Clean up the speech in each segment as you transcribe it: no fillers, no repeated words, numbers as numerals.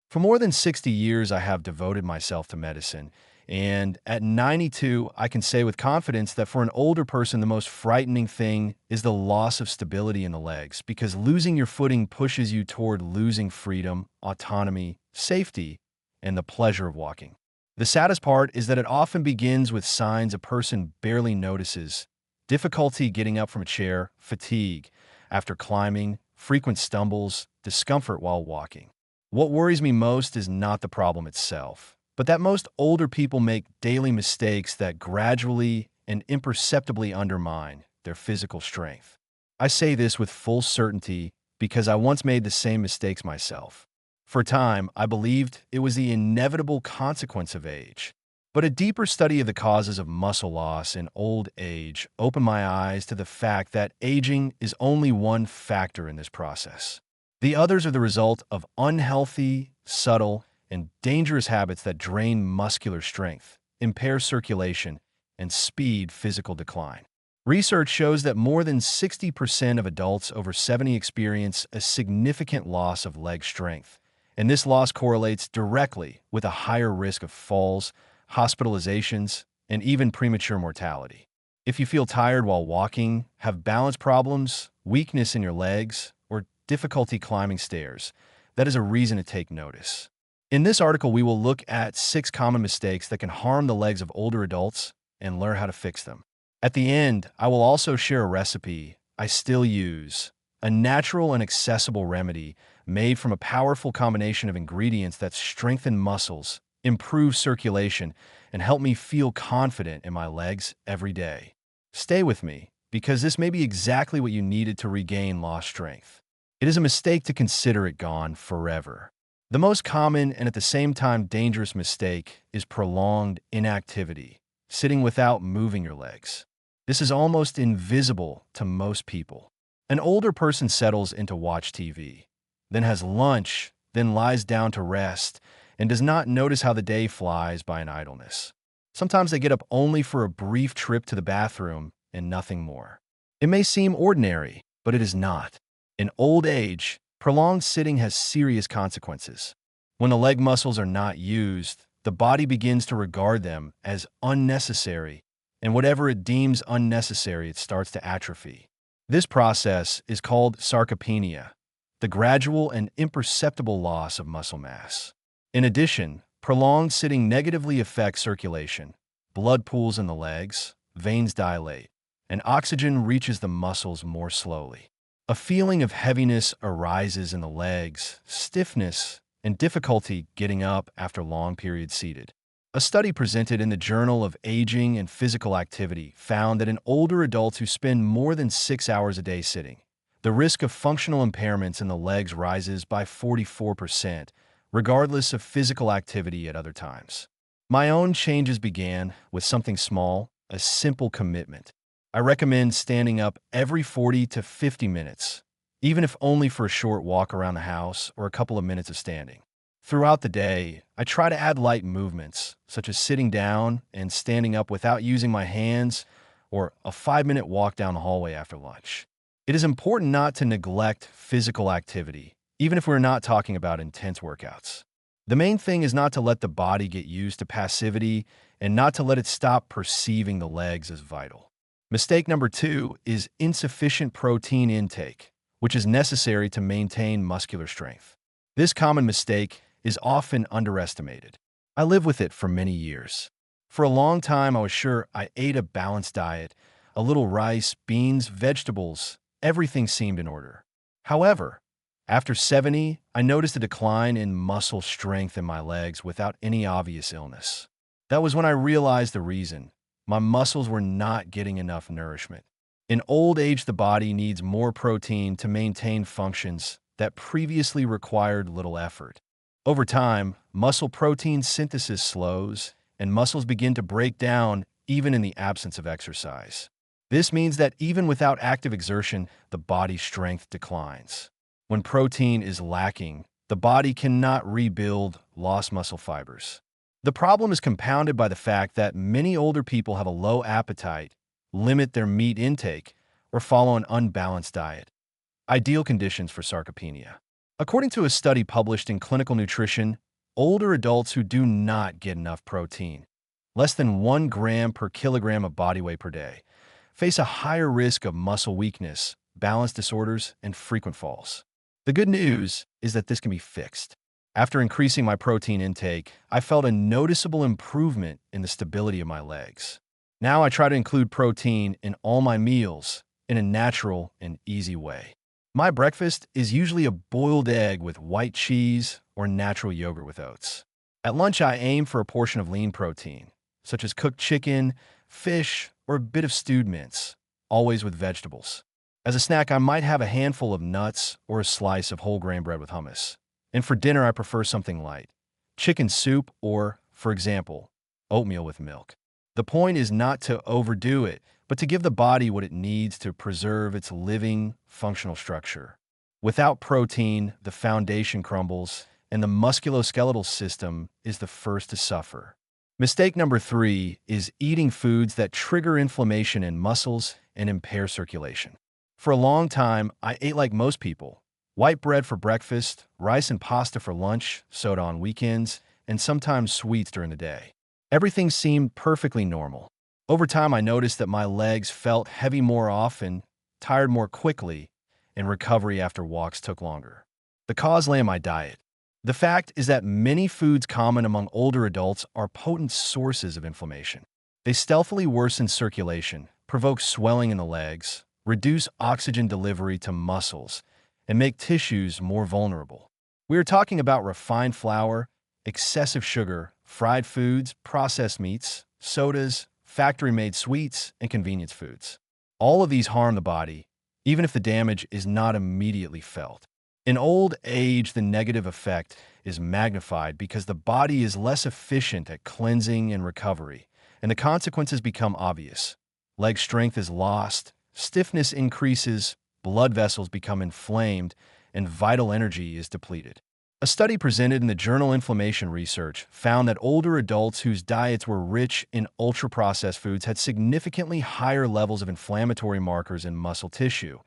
For more than 60 years, I have devoted myself to medicine. And at 92, I can say with confidence that for an older person, the most frightening thing is the loss of stability in the legs, because losing your footing pushes you toward losing freedom, autonomy, safety, and the pleasure of walking. The saddest part is that it often begins with signs a person barely notices: difficulty getting up from a chair, fatigue after climbing, frequent stumbles, discomfort while walking. What worries me most is not the problem itself, but that most older people make daily mistakes that gradually and imperceptibly undermine their physical strength. I say this with full certainty because I once made the same mistakes myself. For a time, I believed it was the inevitable consequence of age. But a deeper study of the causes of muscle loss in old age opened my eyes to the fact that aging is only one factor in this process. The others are the result of unhealthy, subtle, and dangerous habits that drain muscular strength, impair circulation, and speed physical decline. Research shows that more than 60% of adults over 70 experience a significant loss of leg strength, and this loss correlates directly with a higher risk of falls, hospitalizations, and even premature mortality. If you feel tired while walking, have balance problems, weakness in your legs, or difficulty climbing stairs, that is a reason to take notice. In this article, we will look at 6 common mistakes that can harm the legs of older adults and learn how to fix them. At the end, I will also share a recipe I still use, a natural and accessible remedy made from a powerful combination of ingredients that strengthen muscles, improve circulation, and help me feel confident in my legs every day. Stay with me, because this may be exactly what you needed to regain lost strength. It is a mistake to consider it gone forever. The most common and at the same time dangerous mistake is prolonged inactivity, sitting without moving your legs. This is almost invisible to most people. An older person settles in to watch TV, then has lunch, then lies down to rest, and does not notice how the day flies by in idleness. Sometimes they get up only for a brief trip to the bathroom and nothing more. It may seem ordinary, but it is not. In old age, prolonged sitting has serious consequences. When the leg muscles are not used, the body begins to regard them as unnecessary, and whatever it deems unnecessary, it starts to atrophy. This process is called sarcopenia, the gradual and imperceptible loss of muscle mass. In addition, prolonged sitting negatively affects circulation. Blood pools in the legs, veins dilate, and oxygen reaches the muscles more slowly. A feeling of heaviness arises in the legs, stiffness, and difficulty getting up after long periods seated. A study presented in the Journal of Aging and Physical Activity found that in older adults who spend more than 6 hours a day sitting, the risk of functional impairments in the legs rises by 44%, regardless of physical activity at other times. My own changes began with something small, a simple commitment. I recommend standing up every 40 to 50 minutes, even if only for a short walk around the house or a couple of minutes of standing. Throughout the day, I try to add light movements, such as sitting down and standing up without using my hands, or a 5-minute walk down the hallway after lunch. It is important not to neglect physical activity, even if we're not talking about intense workouts. The main thing is not to let the body get used to passivity and not to let it stop perceiving the legs as vital. Mistake number 2 is insufficient protein intake, which is necessary to maintain muscular strength. This common mistake is often underestimated. I lived with it for many years. For a long time, I was sure I ate a balanced diet, a little rice, beans, vegetables, everything seemed in order. However, after 70, I noticed a decline in muscle strength in my legs without any obvious illness. That was when I realized the reason. My muscles were not getting enough nourishment. In old age, the body needs more protein to maintain functions that previously required little effort. Over time, muscle protein synthesis slows, and muscles begin to break down even in the absence of exercise. This means that even without active exertion, the body's strength declines. When protein is lacking, the body cannot rebuild lost muscle fibers. The problem is compounded by the fact that many older people have a low appetite, limit their meat intake, or follow an unbalanced diet. Ideal conditions for sarcopenia. According to a study published in Clinical Nutrition, older adults who do not get enough protein, less than 1 gram per kilogram of body weight per day, face a higher risk of muscle weakness, balance disorders, and frequent falls. The good news is that this can be fixed. After increasing my protein intake, I felt a noticeable improvement in the stability of my legs. Now I try to include protein in all my meals in a natural and easy way. My breakfast is usually a boiled egg with white cheese or natural yogurt with oats. At lunch, I aim for a portion of lean protein, such as cooked chicken, fish, or a bit of stewed mince, always with vegetables. As a snack, I might have a handful of nuts or a slice of whole grain bread with hummus. And for dinner, I prefer something light, chicken soup or, for example, oatmeal with milk. The point is not to overdo it, but to give the body what it needs to preserve its living, functional structure. Without protein, the foundation crumbles, and the musculoskeletal system is the first to suffer. Mistake number 3 is eating foods that trigger inflammation in muscles and impair circulation. For a long time, I ate like most people. White bread for breakfast, rice and pasta for lunch, soda on weekends, and sometimes sweets during the day. Everything seemed perfectly normal. Over time, I noticed that my legs felt heavy more often, tired more quickly, and recovery after walks took longer. The cause lay in my diet. The fact is that many foods common among older adults are potent sources of inflammation. They stealthily worsen circulation, provoke swelling in the legs, reduce oxygen delivery to muscles, and make tissues more vulnerable. We are talking about refined flour, excessive sugar, fried foods, processed meats, sodas, factory-made sweets, and convenience foods. All of these harm the body, even if the damage is not immediately felt. In old age, the negative effect is magnified because the body is less efficient at cleansing and recovery, and the consequences become obvious. Leg strength is lost, stiffness increases, blood vessels become inflamed, and vital energy is depleted. A study presented in the journal Inflammation Research found that older adults whose diets were rich in ultra-processed foods had significantly higher levels of inflammatory markers in muscle tissue,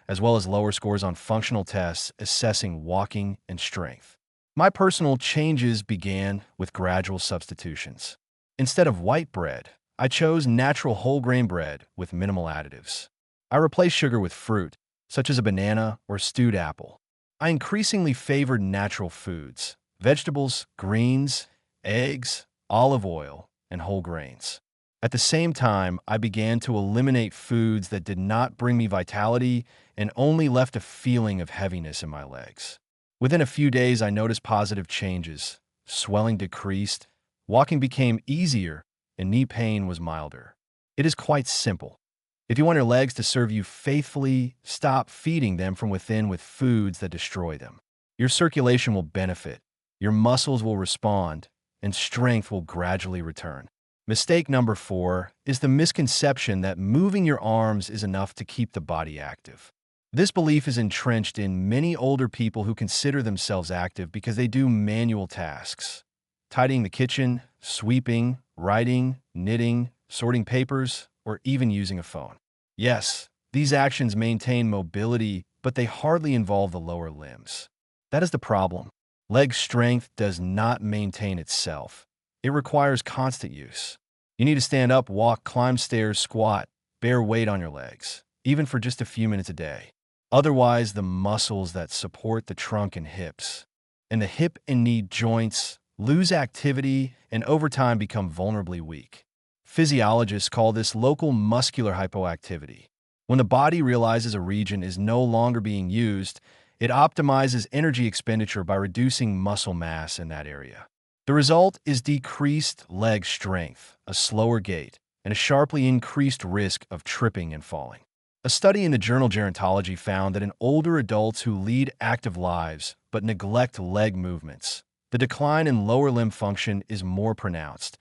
as well as lower scores on functional tests assessing walking and strength. My personal changes began with gradual substitutions. Instead of white bread, I chose natural whole grain bread with minimal additives. I replaced sugar with fruit, such as a banana or stewed apple. I increasingly favored natural foods, vegetables, greens, eggs, olive oil, and whole grains. At the same time, I began to eliminate foods that did not bring me vitality and only left a feeling of heaviness in my legs. Within a few days, I noticed positive changes. Swelling decreased, walking became easier, and knee pain was milder. It is quite simple. If you want your legs to serve you faithfully, stop feeding them from within with foods that destroy them. Your circulation will benefit, your muscles will respond, and strength will gradually return. Mistake number 4 is the misconception that moving your arms is enough to keep the body active. This belief is entrenched in many older people who consider themselves active because they do manual tasks. Tidying the kitchen, sweeping, writing, knitting, sorting papers, or even using a phone. Yes, these actions maintain mobility, but they hardly involve the lower limbs. That is the problem. Leg strength does not maintain itself. It requires constant use. You need to stand up, walk, climb stairs, squat, bear weight on your legs, even for just a few minutes a day. Otherwise, the muscles that support the trunk and hips, and the hip and knee joints lose activity and over time become vulnerably weak. Physiologists call this local muscular hypoactivity. When the body realizes a region is no longer being used, it optimizes energy expenditure by reducing muscle mass in that area. The result is decreased leg strength, a slower gait, and a sharply increased risk of tripping and falling. A study in the journal Gerontology found that in older adults who lead active lives but neglect leg movements, the decline in lower limb function is more pronounced,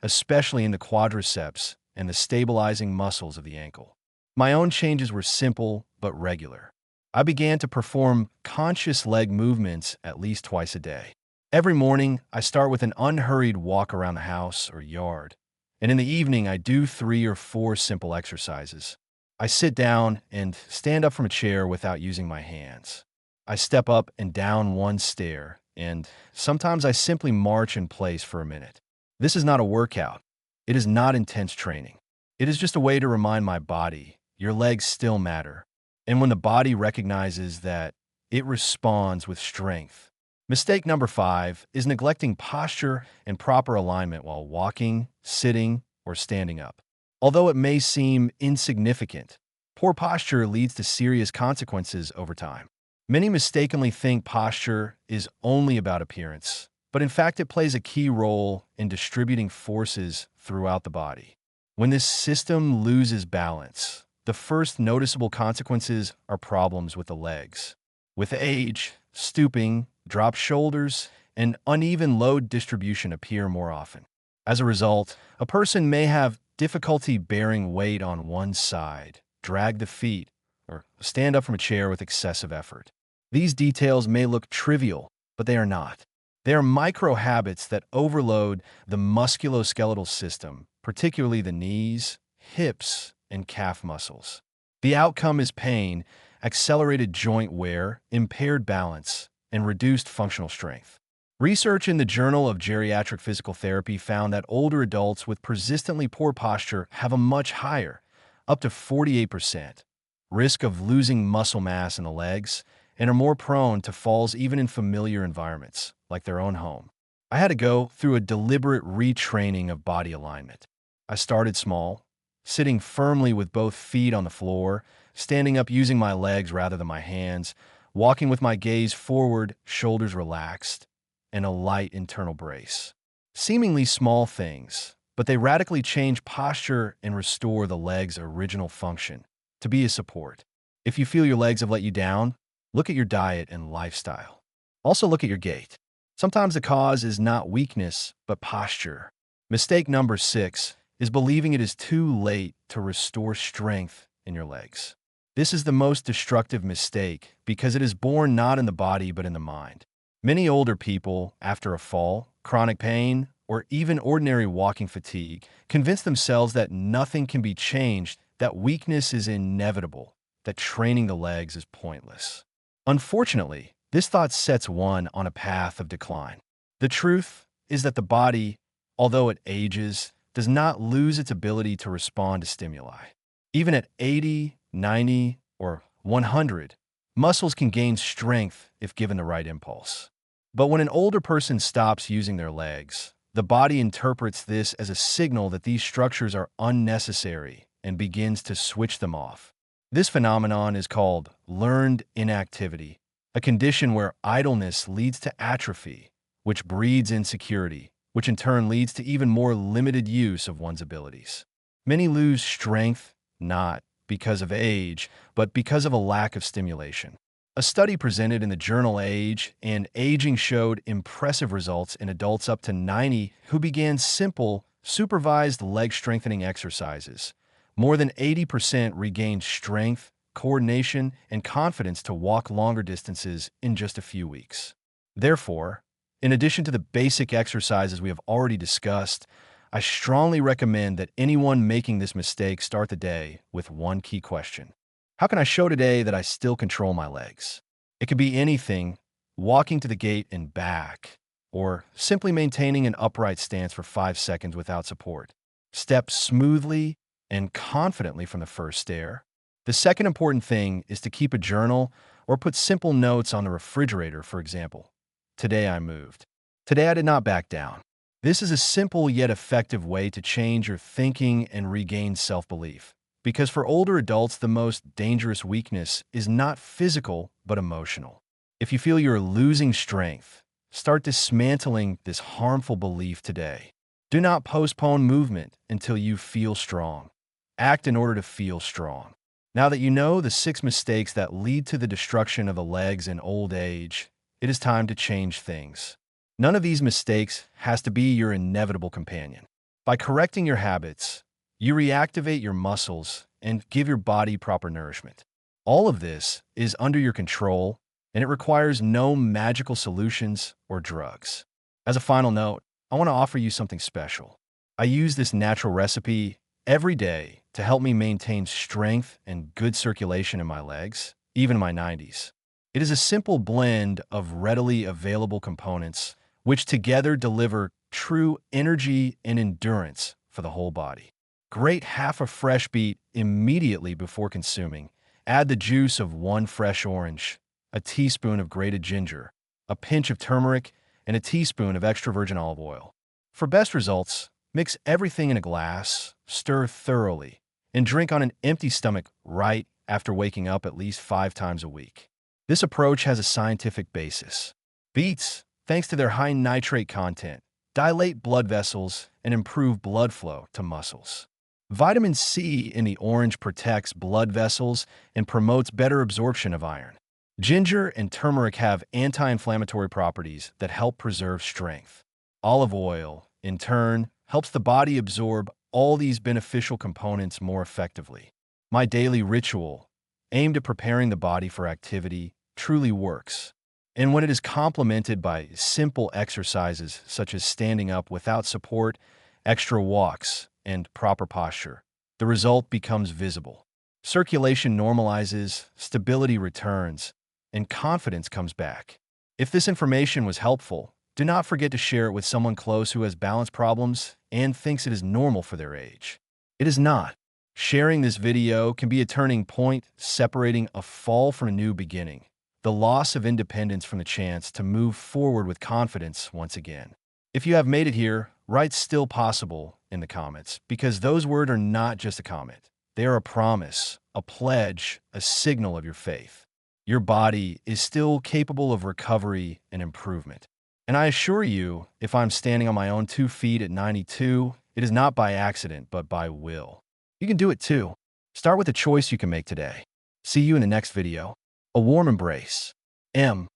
especially in the quadriceps and the stabilizing muscles of the ankle. My own changes were simple but regular. I began to perform conscious leg movements at least twice a day. Every morning, I start with an unhurried walk around the house or yard, and in the evening, I do 3 or 4 simple exercises. I sit down and stand up from a chair without using my hands. I step up and down one stair, and sometimes I simply march in place for a minute. This is not a workout. It is not intense training. It is just a way to remind my body, your legs still matter. And when the body recognizes that, it responds with strength. Mistake number 5 is neglecting posture and proper alignment while walking, sitting, or standing up. Although it may seem insignificant, poor posture leads to serious consequences over time. Many mistakenly think posture is only about appearance, but in fact it plays a key role in distributing forces throughout the body. When this system loses balance, the first noticeable consequences are problems with the legs. With age, stooping, dropped shoulders, and uneven load distribution appear more often. As a result, a person may have difficulty bearing weight on one side, drag the feet, or stand up from a chair with excessive effort. These details may look trivial, but they are not. They are micro habits that overload the musculoskeletal system, particularly the knees, hips, and calf muscles. The outcome is pain, accelerated joint wear, impaired balance, and reduced functional strength. Research in the Journal of Geriatric Physical Therapy found that older adults with persistently poor posture have a much higher, up to 48%, risk of losing muscle mass in the legs and are more prone to falls even in familiar environments, like their own home. I had to go through a deliberate retraining of body alignment. I started small, sitting firmly with both feet on the floor, standing up using my legs rather than my hands, walking with my gaze forward, shoulders relaxed, and a light internal brace. Seemingly small things, but they radically change posture and restore the leg's original function, to be a support. If you feel your legs have let you down, look at your diet and lifestyle. Also look at your gait. Sometimes the cause is not weakness, but posture. Mistake number 6 is believing it is too late to restore strength in your legs. This is the most destructive mistake because it is born not in the body but in the mind. Many older people, after a fall, chronic pain, or even ordinary walking fatigue, convince themselves that nothing can be changed, that weakness is inevitable, that training the legs is pointless. Unfortunately, this thought sets one on a path of decline. The truth is that the body, although it ages, does not lose its ability to respond to stimuli. Even at 80, 90, or 100, muscles can gain strength if given the right impulse. But when an older person stops using their legs, the body interprets this as a signal that these structures are unnecessary and begins to switch them off. This phenomenon is called learned inactivity, a condition where idleness leads to atrophy, which breeds insecurity, which in turn leads to even more limited use of one's abilities. Many lose strength, not because of age, but because of a lack of stimulation. A study presented in the journal Age and Aging showed impressive results in adults up to 90 who began simple, supervised leg strengthening exercises. More than 80% regained strength, coordination, and confidence to walk longer distances in just a few weeks. Therefore, in addition to the basic exercises we have already discussed, I strongly recommend that anyone making this mistake start the day with one key question. How can I show today that I still control my legs? It could be anything, walking to the gate and back, or simply maintaining an upright stance for 5 seconds without support. Step smoothly and confidently from the first stair. The second important thing is to keep a journal or put simple notes on the refrigerator, for example. Today I moved. Today I did not back down. This is a simple yet effective way to change your thinking and regain self-belief. Because for older adults, the most dangerous weakness is not physical, but emotional. If you feel you're losing strength, start dismantling this harmful belief today. Do not postpone movement until you feel strong. Act in order to feel strong. Now that you know the 6 mistakes that lead to the destruction of the legs in old age, it is time to change things. None of these mistakes has to be your inevitable companion. By correcting your habits, you reactivate your muscles and give your body proper nourishment. All of this is under your control, and it requires no magical solutions or drugs. As a final note, I want to offer you something special. I use this natural recipe every day to help me maintain strength and good circulation in my legs, even in my 90s. It is a simple blend of readily available components, which together deliver true energy and endurance for the whole body. Grate half a fresh beet immediately before consuming. Add the juice of one fresh orange, a teaspoon of grated ginger, a pinch of turmeric, and a teaspoon of extra virgin olive oil. For best results, mix everything in a glass, stir thoroughly, and drink on an empty stomach right after waking up at least 5 times a week. This approach has a scientific basis. Beets, thanks to their high nitrate content, dilate blood vessels and improve blood flow to muscles. Vitamin C in the orange protects blood vessels and promotes better absorption of iron. Ginger and turmeric have anti-inflammatory properties that help preserve strength. Olive oil, in turn, helps the body absorb all these beneficial components more effectively. My daily ritual, aimed at preparing the body for activity, truly works. And when it is complemented by simple exercises such as standing up without support, extra walks, and proper posture, the result becomes visible. Circulation normalizes, stability returns, and confidence comes back. If this information was helpful, do not forget to share it with someone close who has balance problems and thinks it is normal for their age. It is not. Sharing this video can be a turning point, separating a fall from a new beginning, the loss of independence from the chance to move forward with confidence once again. If you have made it here, write "still possible" in the comments, because those words are not just a comment. They are a promise, a pledge, a signal of your faith. Your body is still capable of recovery and improvement. And I assure you, if I'm standing on my own 2 feet at 92, it is not by accident, but by will. You can do it too. Start with a choice you can make today. See you in the next video. A warm embrace. M.